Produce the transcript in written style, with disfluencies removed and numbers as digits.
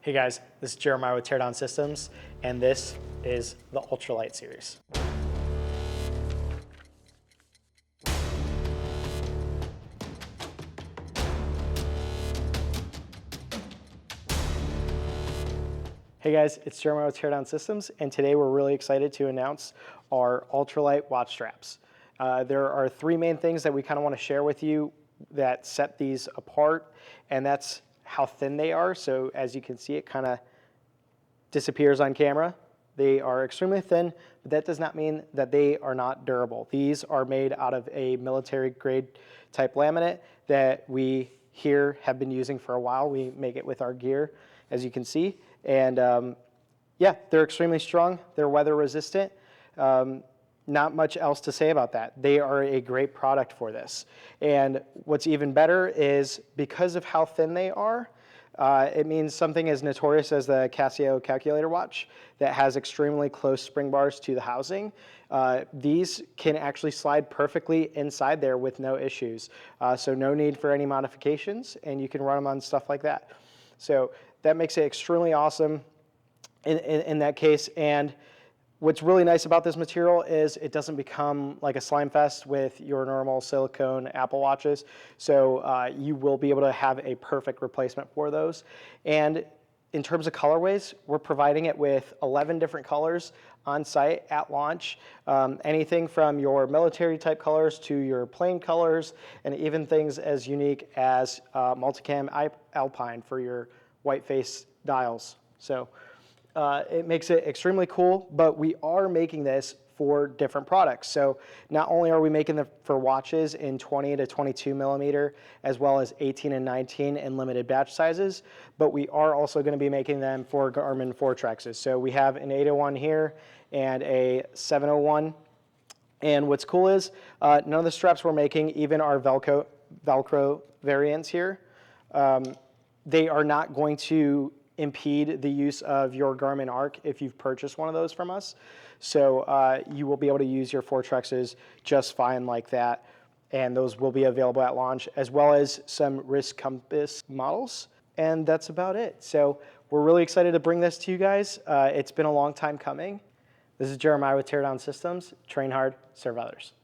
Hey guys, this is Jeremiah with Teardown Systems, and this is the Ultralight series. Hey guys, it's Jeremiah with Teardown Systems, and today we're really excited to announce our Ultralight Watch Straps. There are three main things that we kind of want to share with you that set these apart, and that's how thin they are. So as you can see, it kind of disappears on camera. They are extremely thin, but that does not mean that they are not durable. These are made out of a military grade type laminate that we here have been using for a while. We make it with our gear, as you can see. And yeah, they're extremely strong. They're weather resistant. Not much else to say about that. They are a great product for this. And what's even better is because of how thin they are, it means something as notorious as the Casio calculator watch that has extremely close spring bars to the housing. These can actually slide perfectly inside there with no issues. So no need for any modifications, and you can run them on stuff like that. So that makes it extremely awesome in that case. And what's really nice about this material is it doesn't become like a slime fest with your normal silicone Apple Watches. So you will be able to have a perfect replacement for those. And in terms of colorways, we're providing it with 11 different colors on site at launch. Anything from your military type colors to your plain colors, and even things as unique as multicam Alpine for your white face dials. So it makes it extremely cool, but we are making this for different products. So not only are we making them for watches in 20 to 22 millimeter, as well as 18 and 19 in limited batch sizes, but we are also going to be making them for Garmin Fortrexes. So we have an 801 here and a 701. And what's cool is none of the straps we're making, even our Velcro variants here, they are not going to impede the use of your Garmin Arc if you've purchased one of those from us. So you will be able to use your Fortrexes just fine like that, and those will be available at launch, as well as some wrist compass models, and that's about it. So we're really excited to bring this to you guys. It's been a long time coming. This is Jeremiah with Teardown Systems. Train hard, serve others.